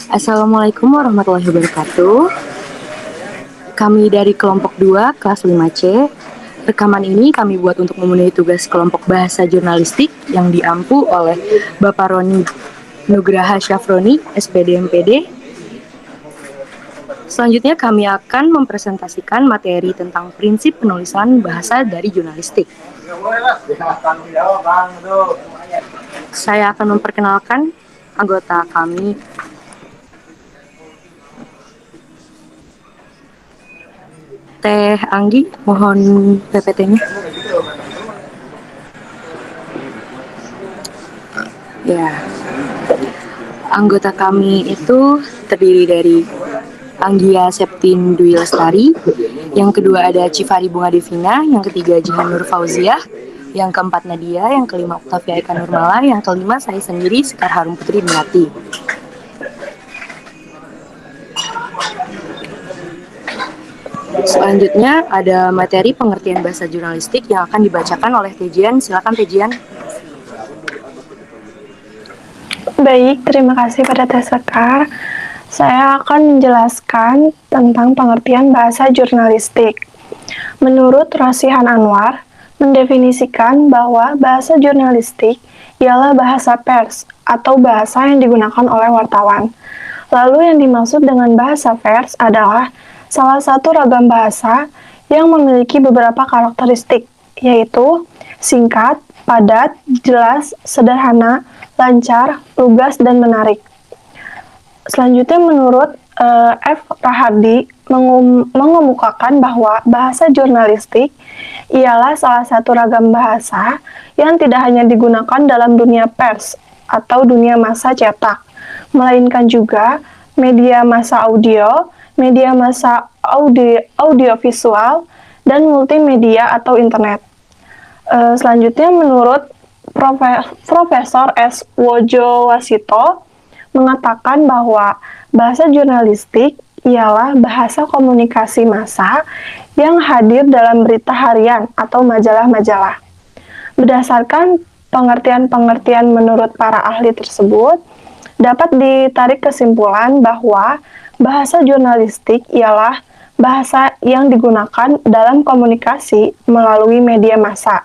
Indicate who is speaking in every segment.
Speaker 1: Assalamualaikum warahmatullahi wabarakatuh. Kami dari kelompok 2, kelas 5C. Rekaman ini kami buat untuk memenuhi tugas kelompok bahasa jurnalistik yang diampu oleh Bapak Roni Nugraha Syafroni, SPD MPD. Selanjutnya kami akan mempresentasikan materi tentang prinsip penulisan bahasa dari jurnalistik. Saya akan memperkenalkan anggota kami. Teh Anggi, mohon PPT-nya. Ya, anggota kami itu terdiri dari Anggia Septin Dwi Lestari, yang kedua ada Civari Bunga Devina, yang ketiga Jihan Nur Fauziah, yang keempat Nadia, yang kelima Octavia Eka Nurmala, yang kelima saya sendiri Sekar Harum Putri Dinati. Selanjutnya ada materi pengertian bahasa jurnalistik yang akan dibacakan oleh Tejian. Silakan Tejian.
Speaker 2: Baik, terima kasih pada Teh Sekar. Saya akan menjelaskan tentang pengertian bahasa jurnalistik. Menurut Rosihan Anwar, mendefinisikan bahwa bahasa jurnalistik ialah bahasa pers atau bahasa yang digunakan oleh wartawan. Lalu yang dimaksud dengan bahasa pers adalah salah satu ragam bahasa yang memiliki beberapa karakteristik, yaitu singkat, padat, jelas, sederhana, lancar, lugas, dan menarik. Selanjutnya menurut F. Rahardi mengemukakan bahwa bahasa jurnalistik ialah salah satu ragam bahasa yang tidak hanya digunakan dalam dunia pers atau dunia massa cetak, melainkan juga media massa audio, media massa audiovisual, dan multimedia atau internet. Selanjutnya menurut Profesor S. Wojo Wasito mengatakan bahwa bahasa jurnalistik ialah bahasa komunikasi massa yang hadir dalam berita harian atau majalah-majalah. Berdasarkan pengertian-pengertian menurut para ahli tersebut, dapat ditarik kesimpulan bahwa bahasa jurnalistik ialah bahasa yang digunakan dalam komunikasi melalui media massa,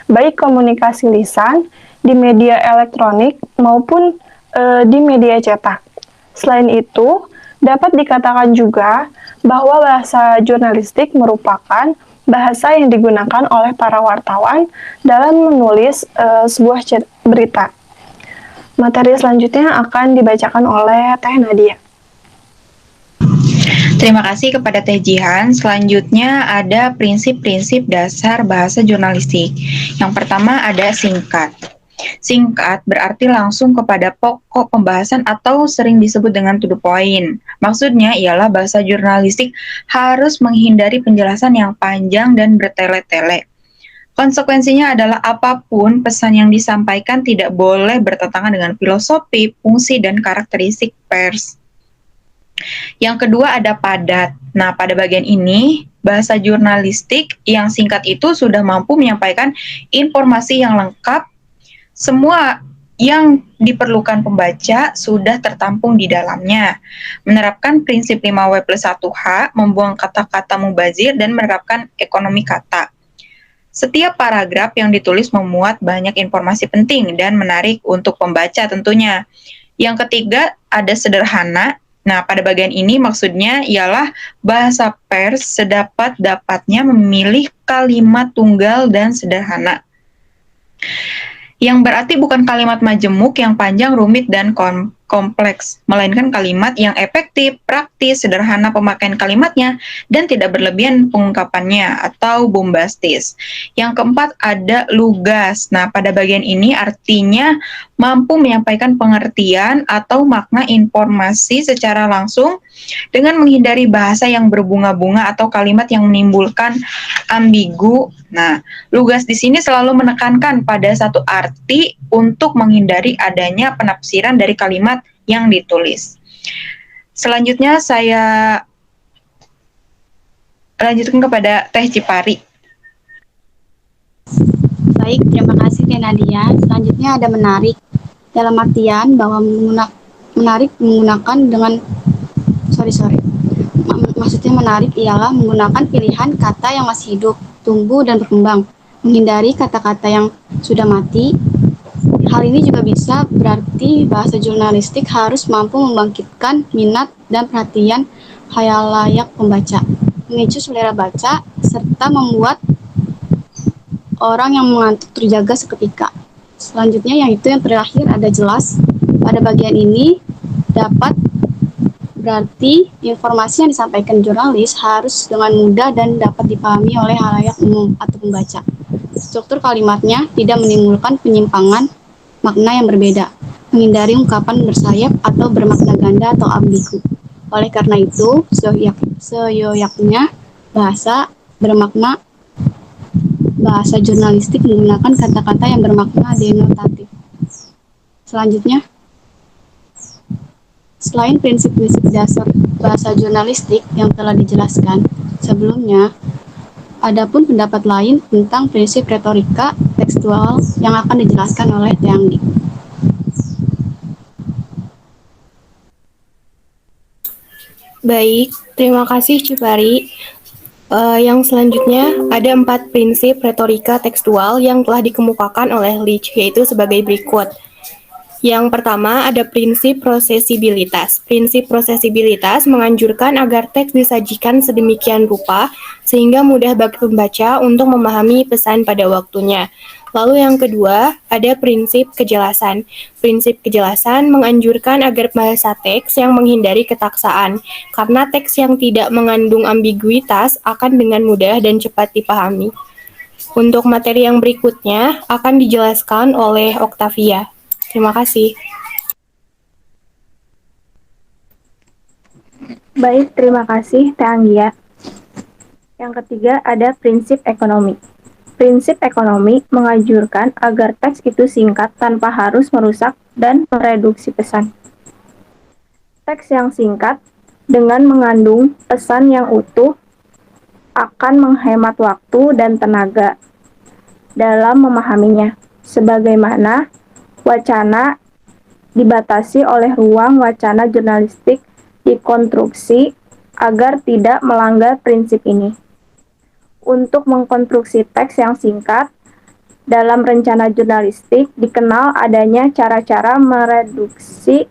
Speaker 2: baik komunikasi lisan, di media elektronik maupun di media cetak. Selain itu, dapat dikatakan juga bahwa bahasa jurnalistik merupakan bahasa yang digunakan oleh para wartawan dalam menulis sebuah berita. Materi selanjutnya akan dibacakan oleh Teh Nadia.
Speaker 3: Terima kasih kepada Teh Jihan. Selanjutnya ada prinsip-prinsip dasar bahasa jurnalistik. Yang pertama ada singkat. Singkat berarti langsung kepada pokok pembahasan atau sering disebut dengan to the point. Maksudnya ialah bahasa jurnalistik harus menghindari penjelasan yang panjang dan bertele-tele. Konsekuensinya adalah apapun pesan yang disampaikan tidak boleh bertentangan dengan filosofi, fungsi, dan karakteristik pers. Yang kedua ada padat. Nah, pada bagian ini, bahasa jurnalistik yang singkat itu sudah mampu menyampaikan informasi yang lengkap. Semua yang diperlukan pembaca sudah tertampung di dalamnya. Menerapkan prinsip 5W+1H, membuang kata-kata mubazir, dan menerapkan ekonomi kata. Setiap paragraf yang ditulis memuat banyak informasi penting dan menarik untuk pembaca tentunya. Yang ketiga ada sederhana. Nah, pada bagian ini maksudnya ialah bahasa pers sedapat-dapatnya memilih kalimat tunggal dan sederhana. Yang berarti bukan kalimat majemuk yang panjang, rumit, dan kompleks, melainkan kalimat yang efektif, praktis, sederhana pemakaian kalimatnya, dan tidak berlebihan pengungkapannya atau bombastis. Yang keempat ada lugas. Nah, pada bagian ini artinya mampu menyampaikan pengertian atau makna informasi secara langsung dengan menghindari bahasa yang berbunga-bunga atau kalimat yang menimbulkan ambigu. Nah, lugas di sini selalu menekankan pada satu arti untuk menghindari adanya penafsiran dari kalimat yang ditulis. Selanjutnya saya lanjutkan kepada Teh Cipari.
Speaker 4: Baik, terima kasih Teh Nadia. Selanjutnya ada menarik dalam artian bahwa menarik menggunakan dengan maksudnya menarik ialah menggunakan pilihan kata yang masih hidup, tumbuh dan berkembang, menghindari kata-kata yang sudah mati. Hal ini juga bisa berarti bahasa jurnalistik harus mampu membangkitkan minat dan perhatian khalayak pembaca, memicu selera baca, serta membuat orang yang mengantuk terjaga seketika. Selanjutnya yaitu yang terakhir ada jelas. Pada bagian ini dapat berarti informasi yang disampaikan jurnalis harus dengan mudah dan dapat dipahami oleh khalayak umum atau pembaca. Struktur kalimatnya tidak menimbulkan penyimpangan makna yang berbeda, menghindari ungkapan bersayap atau bermakna ganda atau ambigu. Oleh karena itu, seyogyanya bahasa jurnalistik menggunakan kata-kata yang bermakna denotatif. Selanjutnya, selain prinsip-prinsip dasar bahasa jurnalistik yang telah dijelaskan sebelumnya, adapun pendapat lain tentang prinsip retorika tekstual yang akan dijelaskan oleh Teangdi.
Speaker 2: Baik, terima kasih Cipari. Yang selanjutnya ada 4 prinsip retorika tekstual yang telah dikemukakan oleh Leach, yaitu sebagai berikut. Yang pertama ada prinsip prosesibilitas. Prinsip prosesibilitas menganjurkan agar teks disajikan sedemikian rupa sehingga mudah bagi pembaca untuk memahami pesan pada waktunya. Lalu yang kedua ada prinsip kejelasan. Prinsip kejelasan menganjurkan agar bahasa teks yang menghindari ketaksaan, karena teks yang tidak mengandung ambiguitas akan dengan mudah dan cepat dipahami. Untuk materi yang berikutnya akan dijelaskan oleh Octavia. Terima kasih.
Speaker 5: Baik, terima kasih Teh Anggia. Yang ketiga ada prinsip ekonomi. Prinsip ekonomi menganjurkan agar teks itu singkat tanpa harus merusak dan mereduksi pesan. Teks yang singkat dengan mengandung pesan yang utuh akan menghemat waktu dan tenaga dalam memahaminya, sebagaimana wacana dibatasi oleh ruang wacana jurnalistik dikonstruksi agar tidak melanggar prinsip ini. Untuk mengkonstruksi teks yang singkat, dalam rencana jurnalistik dikenal adanya cara-cara mereduksi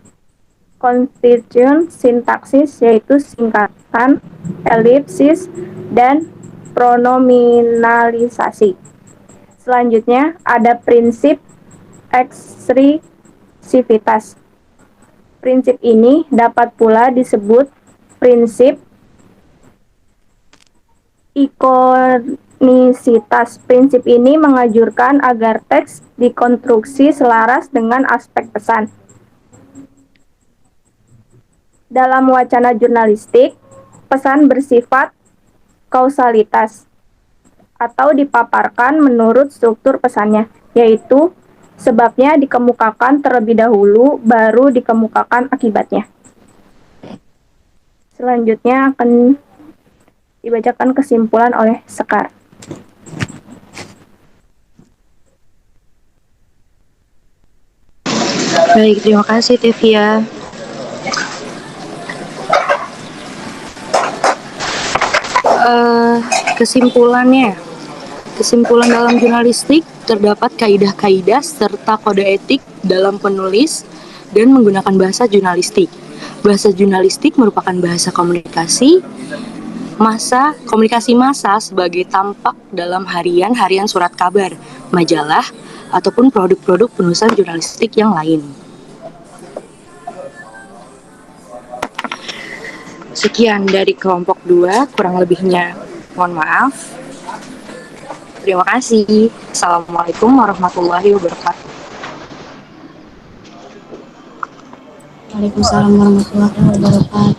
Speaker 5: konstituen sintaksis, yaitu singkatan, elipsis, dan pronominalisasi. Selanjutnya ada prinsip ekspresivitas. Prinsip ini dapat pula disebut prinsip ikonisitas. Prinsip ini menganjurkan agar teks dikonstruksi selaras dengan aspek pesan. Dalam wacana jurnalistik, pesan bersifat kausalitas atau dipaparkan menurut struktur pesannya, yaitu sebabnya dikemukakan terlebih dahulu, baru dikemukakan akibatnya. Selanjutnya akan dibacakan kesimpulan oleh Sekar.
Speaker 1: Baik, terima kasih Tevia. Kesimpulan dalam jurnalistik terdapat kaidah-kaidah serta kode etik dalam penulis dan menggunakan bahasa jurnalistik. Bahasa jurnalistik merupakan bahasa komunikasi massa sebagai tampak dalam harian surat kabar, majalah, ataupun produk-produk penulisan jurnalistik yang lain. Sekian dari kelompok 2, kurang lebihnya mohon maaf. Terima kasih. Assalamualaikum warahmatullahi wabarakatuh.
Speaker 4: Waalaikumsalam warahmatullahi wabarakatuh.